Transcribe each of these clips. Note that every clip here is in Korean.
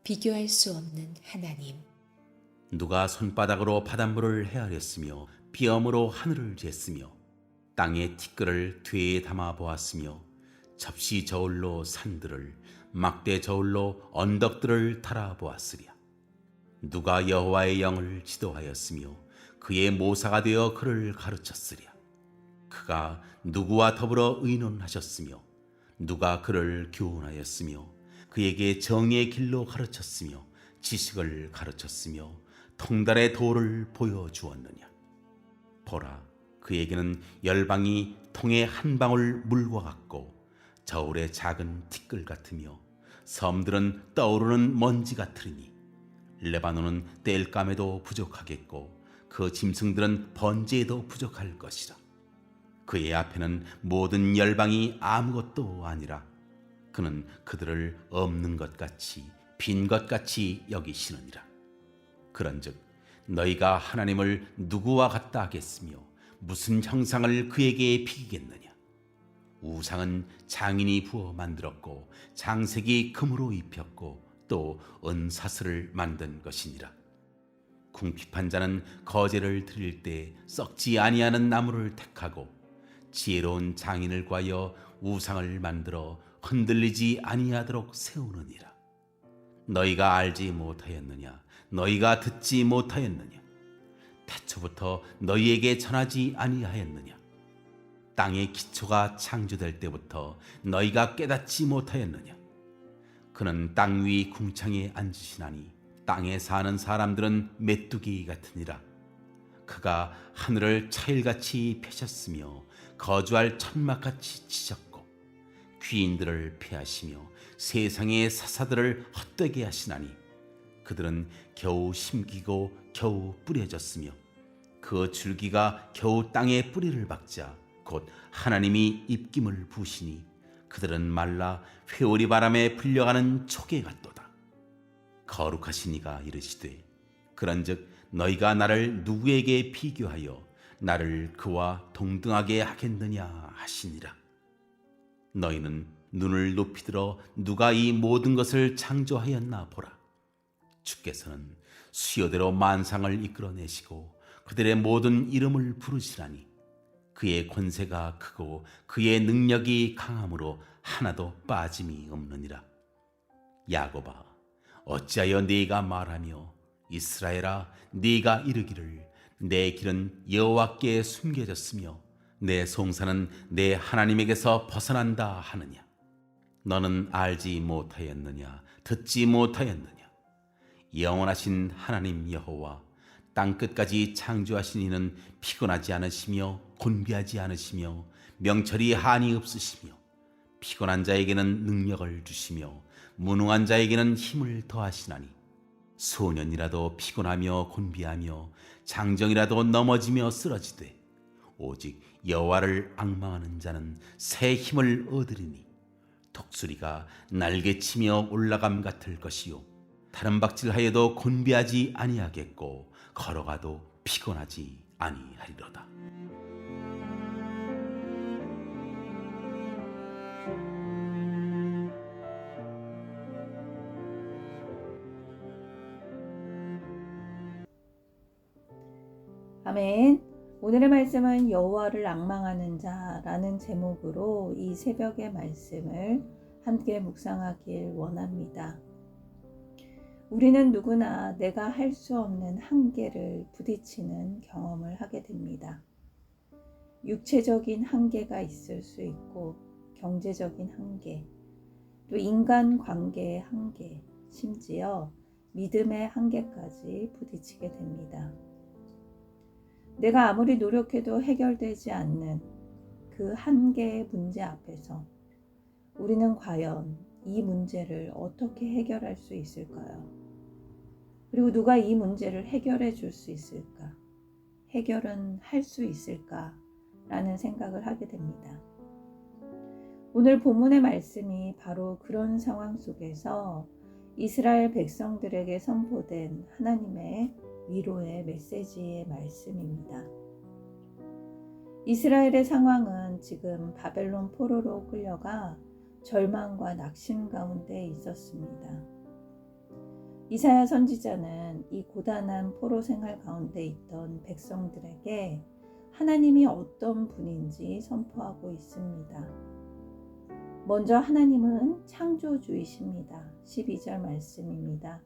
비교할 수 없는 하나님. 누가 손바닥으로 바닷물을 헤아렸으며 비염으로 하늘을 쟀으며 땅의 티끌을 뒤에 담아 보았으며 접시 저울로 산들을 막대 저울로 언덕들을 달아 보았으랴. 누가 여호와의 영을 지도하였으며 그의 모사가 되어 그를 가르쳤으랴. 그가 누구와 더불어 의논하셨으며 누가 그를 교훈하였으며 그에게 정의의 길로 가르쳤으며 지식을 가르쳤으며 통달의 도를 보여주었느냐. 보라, 그에게는 열방이 통의 한 방울 물과 같고 저울의 작은 티끌 같으며 섬들은 떠오르는 먼지 같으리니 레바논은 땔감에도 부족하겠고 그 짐승들은 번제에도 부족할 것이라. 그의 앞에는 모든 열방이 아무것도 아니라 그는 그들을 없는 것 같이 빈 것 같이 여기시느니라. 그런즉 너희가 하나님을 누구와 같다 하겠으며 무슨 형상을 그에게 비기겠느냐. 우상은 장인이 부어 만들었고 장색이 금으로 입혔고 또 은사슬을 만든 것이니라. 궁핍한 자는 거제를 드릴 때 썩지 아니하는 나무를 택하고 지혜로운 장인을 구하여 우상을 만들어 흔들리지 아니하도록 세우느니라. 너희가 알지 못하였느냐? 너희가 듣지 못하였느냐? 태초부터 너희에게 전하지 아니하였느냐? 땅의 기초가 창조될 때부터 너희가 깨닫지 못하였느냐? 그는 땅 위 궁창에 앉으시나니 땅에 사는 사람들은 메뚜기 같으니라. 그가 하늘을 차일같이 펴셨으며 거주할 천막같이 치셨고 귀인들을 폐하시며 세상의 사사들을 헛되게 하시나니 그들은 겨우 심기고 겨우 뿌려졌으며 그 줄기가 겨우 땅에 뿌리를 박자 곧 하나님이 입김을 부으시니 그들은 말라 회오리 바람에 불려가는 초계 같도다. 거룩하신 이가 이르시되 그런즉 너희가 나를 누구에게 비교하여 나를 그와 동등하게 하겠느냐 하시니라. 너희는 눈을 높이 들어 누가 이 모든 것을 창조하였나 보라. 주께서는 수요대로 만상을 이끌어내시고 그들의 모든 이름을 부르시라니 그의 권세가 크고 그의 능력이 강함으로 하나도 빠짐이 없느니라. 야곱아, 어찌하여 네가 말하며 이스라엘아, 네가 이르기를 내 길은 여호와께 숨겨졌으며 내 송사는 내 하나님에게서 벗어난다 하느냐. 너는 알지 못하였느냐? 듣지 못하였느냐? 영원하신 하나님 여호와 땅끝까지 창조하신 이는 피곤하지 않으시며 곤비하지 않으시며 명철이 한이 없으시며 피곤한 자에게는 능력을 주시며 무능한 자에게는 힘을 더하시나니 소년이라도 피곤하며 곤비하며 장정이라도 넘어지며 쓰러지되 오직 여호와를 앙망하는 자는 새 힘을 얻으리니 독수리가 날개치며 올라감 같을 것이요 다른 박질하여도 곤비하지 아니하겠고 걸어가도 피곤하지 아니하리로다. 아멘. 오늘의 말씀은 여호와를 앙망하는 자라는 제목으로 이 새벽의 말씀을 함께 묵상하길 원합니다. 우리는 누구나 내가 할 수 없는 한계를 부딪히는 경험을 하게 됩니다. 육체적인 한계가 있을 수 있고 경제적인 한계, 또 인간 관계의 한계, 심지어 믿음의 한계까지 부딪히게 됩니다. 내가 아무리 노력해도 해결되지 않는 그 한계의 문제 앞에서 우리는 과연 이 문제를 어떻게 해결할 수 있을까요? 그리고 누가 이 문제를 해결해 줄 수 있을까? 해결은 할 수 있을까? 라는 생각을 하게 됩니다. 오늘 본문의 말씀이 바로 그런 상황 속에서 이스라엘 백성들에게 선포된 하나님의 위로의 메시지의 말씀입니다. 이스라엘의 상황은 지금 바벨론 포로로 끌려가 절망과 낙심 가운데 있었습니다. 이사야 선지자는 이 고단한 포로 생활 가운데 있던 백성들에게 하나님이 어떤 분인지 선포하고 있습니다. 먼저 하나님은 창조주이십니다. 12절 말씀입니다.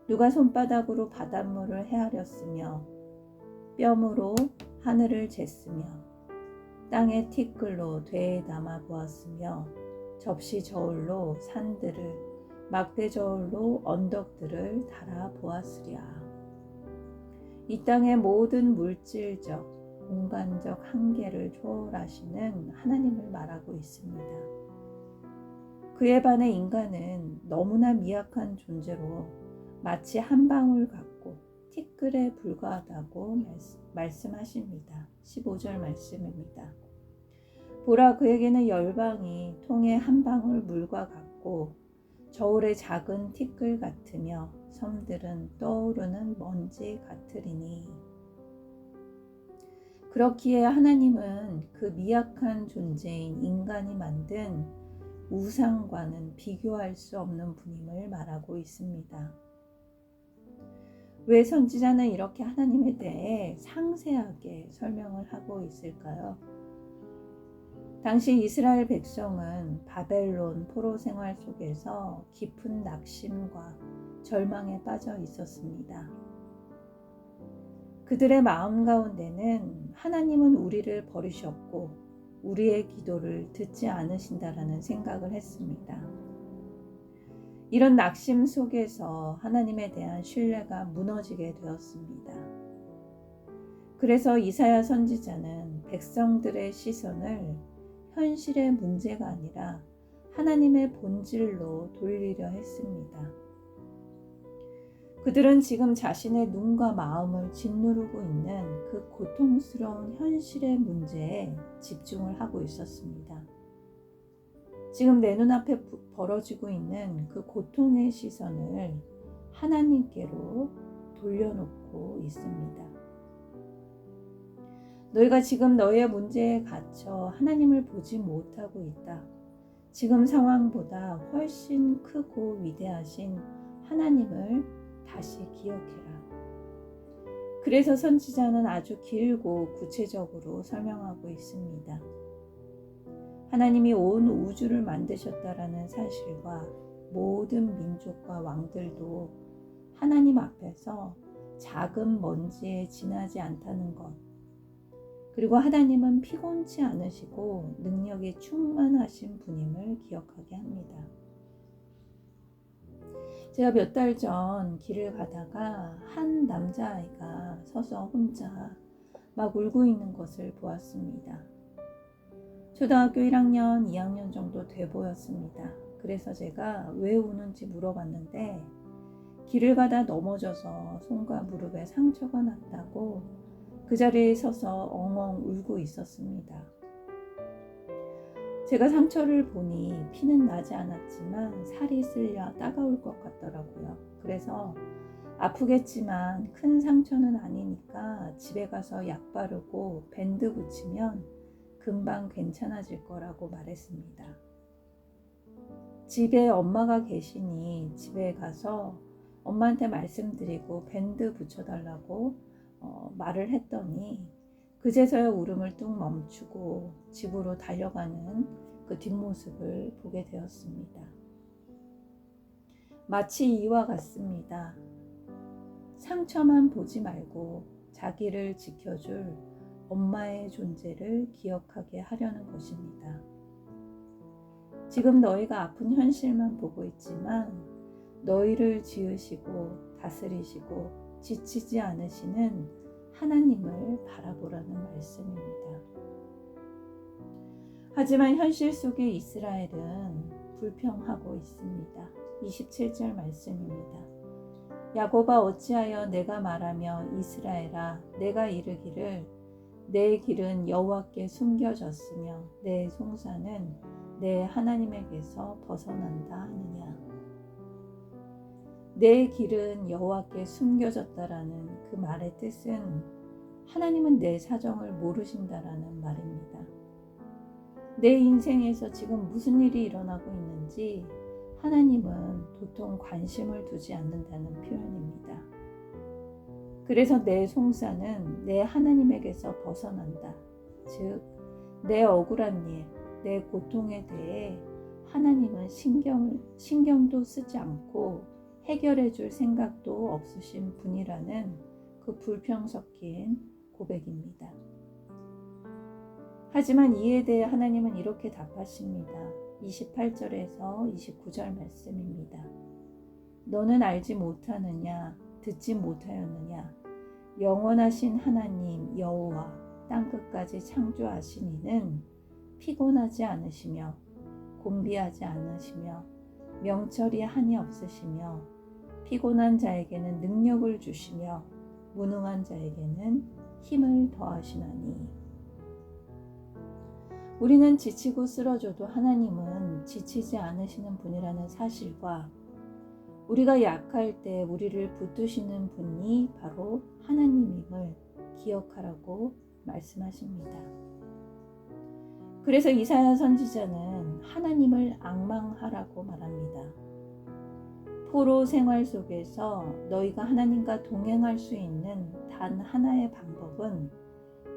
누가 손바닥으로 바닷물을 헤아렸으며 뼘으로 하늘을 쟀으며 땅의 티끌로 되에 담아 보았으며 접시 저울로 산들을 막대 저울로 언덕들을 달아 보았으랴. 이 땅의 모든 물질적, 공간적 한계를 초월하시는 하나님을 말하고 있습니다. 그에 반해 인간은 너무나 미약한 존재로 마치 한 방울 같고 티끌에 불과하다고 말씀하십니다. 15절 말씀입니다. 보라, 그에게는 열방이 통의 한 방울 물과 같고 저울의 작은 티끌 같으며 섬들은 떠오르는 먼지 같으리니. 그렇기에 하나님은 그 미약한 존재인 인간이 만든 우상과는 비교할 수 없는 분임을 말하고 있습니다. 왜 선지자는 이렇게 하나님에 대해 상세하게 설명을 하고 있을까요? 당시 이스라엘 백성은 바벨론 포로 생활 속에서 깊은 낙심과 절망에 빠져 있었습니다. 그들의 마음 가운데는 하나님은 우리를 버리셨고 우리의 기도를 듣지 않으신다라는 생각을 했습니다. 이런 낙심 속에서 하나님에 대한 신뢰가 무너지게 되었습니다. 그래서 이사야 선지자는 백성들의 시선을 현실의 문제가 아니라 하나님의 본질로 돌리려 했습니다. 그들은 지금 자신의 눈과 마음을 짓누르고 있는 그 고통스러운 현실의 문제에 집중을 하고 있었습니다. 지금 내 눈앞에 벌어지고 있는 그 고통의 시선을 하나님께로 돌려놓고 있습니다. 너희가 지금 너희의 문제에 갇혀 하나님을 보지 못하고 있다. 지금 상황보다 훨씬 크고 위대하신 하나님을 다시 기억해라. 그래서 선지자는 아주 길고 구체적으로 설명하고 있습니다. 하나님이 온 우주를 만드셨다라는 사실과 모든 민족과 왕들도 하나님 앞에서 작은 먼지에 지나지 않다는 것, 그리고 하나님은 피곤치 않으시고 능력이 충만하신 분임을 기억하게 합니다. 제가 몇 달 전 길을 가다가 한 남자아이가 서서 혼자 막 울고 있는 것을 보았습니다. 초등학교 1학년, 2학년 정도 돼 보였습니다. 그래서 제가 왜 우는지 물어봤는데 길을 가다 넘어져서 손과 무릎에 상처가 났다고 그 자리에 서서 엉엉 울고 있었습니다. 제가 상처를 보니 피는 나지 않았지만 살이 쓸려 따가울 것 같더라고요. 그래서 아프겠지만 큰 상처는 아니니까 집에 가서 약 바르고 밴드 붙이면 금방 괜찮아질 거라고 말했습니다. 집에 엄마가 계시니 집에 가서 엄마한테 말씀드리고 밴드 붙여달라고 말을 했더니 그제서야 울음을 뚝 멈추고 집으로 달려가는 그 뒷모습을 보게 되었습니다. 마치 이와 같습니다. 상처만 보지 말고 자기를 지켜줄 엄마의 존재를 기억하게 하려는 것입니다. 지금 너희가 아픈 현실만 보고 있지만 너희를 지으시고 다스리시고 지치지 않으시는 하나님을 바라보라는 말씀입니다. 하지만 현실 속의 이스라엘은 불평하고 있습니다. 27절 말씀입니다. 야곱아, 어찌하여 내가 말하며 이스라엘아, 내가 이르기를 내 길은 여호와께 숨겨졌으며 내 송사는 내 하나님에게서 벗어난다 하느냐. 내 길은 여호와께 숨겨졌다라는 그 말의 뜻은 하나님은 내 사정을 모르신다라는 말입니다. 내 인생에서 지금 무슨 일이 일어나고 있는지 하나님은 도통 관심을 두지 않는다는 표현입니다. 그래서 내 송사는 내 하나님에게서 벗어난다. 즉, 내 억울한 일, 내 고통에 대해 하나님은 신경도 쓰지 않고 해결해 줄 생각도 없으신 분이라는 그 불평 섞인 고백입니다. 하지만 이에 대해 하나님은 이렇게 답하십니다. 28절에서 29절 말씀입니다. 너는 알지 못하느냐, 듣지 못하였느냐, 영원하신 하나님 여호와 땅끝까지 창조하신 이는 피곤하지 않으시며 곤비하지 않으시며 명철이 한이 없으시며 피곤한 자에게는 능력을 주시며 무능한 자에게는 힘을 더하시나니. 우리는 지치고 쓰러져도 하나님은 지치지 않으시는 분이라는 사실과 우리가 약할 때 우리를 붙드시는 분이 바로 하나님임을 기억하라고 말씀하십니다. 그래서 이사야 선지자는 하나님을 앙망하라고 말합니다. 포로 생활 속에서 너희가 하나님과 동행할 수 있는 단 하나의 방법은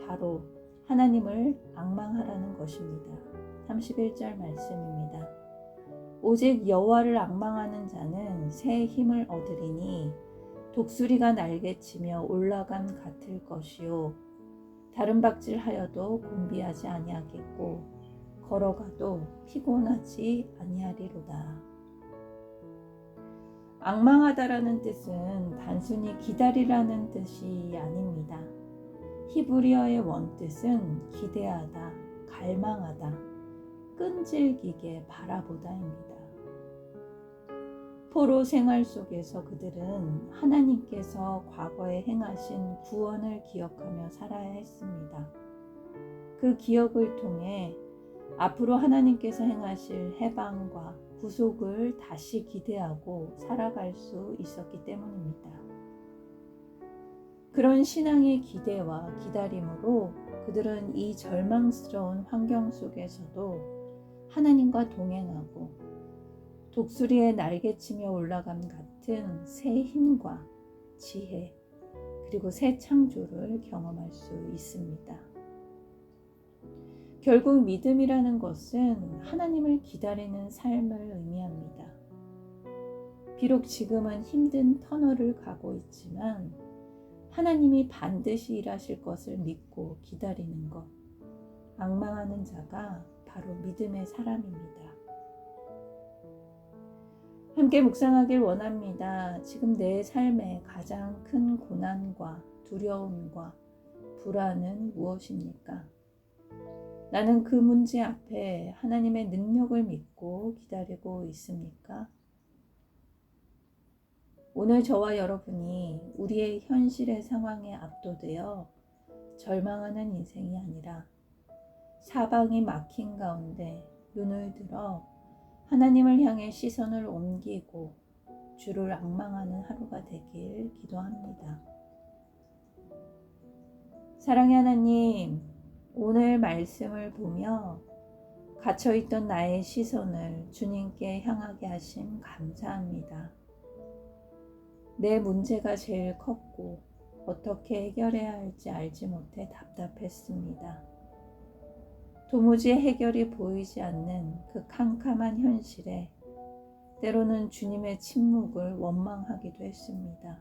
바로 하나님을 앙망하라는 것입니다. 31절 말씀입니다. 오직 여호와를 앙망하는 자는 새 힘을 얻으리니 독수리가 날개치며 올라감 같을 것이요 다른 박질하여도 곤비하지 아니하겠고 걸어가도 피곤하지 아니하리로다. 앙망하다라는 뜻은 단순히 기다리라는 뜻이 아닙니다. 히브리어의 원뜻은 기대하다, 갈망하다, 끈질기게 바라보다입니다. 포로 생활 속에서 그들은 하나님께서 과거에 행하신 구원을 기억하며 살아야 했습니다. 그 기억을 통해 앞으로 하나님께서 행하실 해방과 구속을 다시 기대하고 살아갈 수 있었기 때문입니다. 그런 신앙의 기대와 기다림으로 그들은 이 절망스러운 환경 속에서도 하나님과 동행하고 독수리의 날개치며 올라감 같은 새 힘과 지혜 그리고 새 창조를 경험할 수 있습니다. 결국 믿음이라는 것은 하나님을 기다리는 삶을 의미합니다. 비록 지금은 힘든 터널을 가고 있지만 하나님이 반드시 일하실 것을 믿고 기다리는 것, 앙망하는 자가 바로 믿음의 사람입니다. 함께 묵상하길 원합니다. 지금 내 삶의 가장 큰 고난과 두려움과 불안은 무엇입니까? 나는 그 문제 앞에 하나님의 능력을 믿고 기다리고 있습니까? 오늘 저와 여러분이 우리의 현실의 상황에 압도되어 절망하는 인생이 아니라 사방이 막힌 가운데 눈을 들어 하나님을 향해 시선을 옮기고 주를 앙망하는 하루가 되길 기도합니다. 사랑의 하나님, 오늘 말씀을 보며 갇혀있던 나의 시선을 주님께 향하게 하심 감사합니다. 내 문제가 제일 컸고 어떻게 해결해야 할지 알지 못해 답답했습니다. 도무지 해결이 보이지 않는 그 캄캄한 현실에 때로는 주님의 침묵을 원망하기도 했습니다.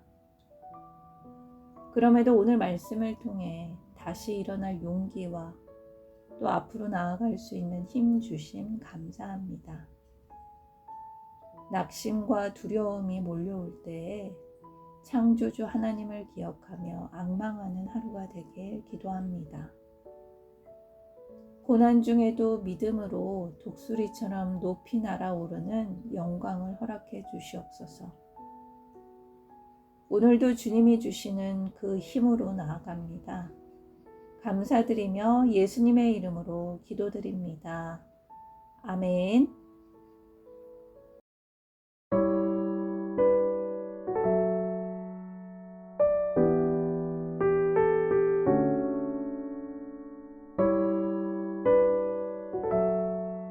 그럼에도 오늘 말씀을 통해 다시 일어날 용기와 또 앞으로 나아갈 수 있는 힘 주심 감사합니다. 낙심과 두려움이 몰려올 때에 창조주 하나님을 기억하며 앙망하는 하루가 되길 기도합니다. 고난 중에도 믿음으로 독수리처럼 높이 날아오르는 영광을 허락해 주시옵소서. 오늘도 주님이 주시는 그 힘으로 나아갑니다. 감사드리며 예수님의 이름으로 기도드립니다. 아멘.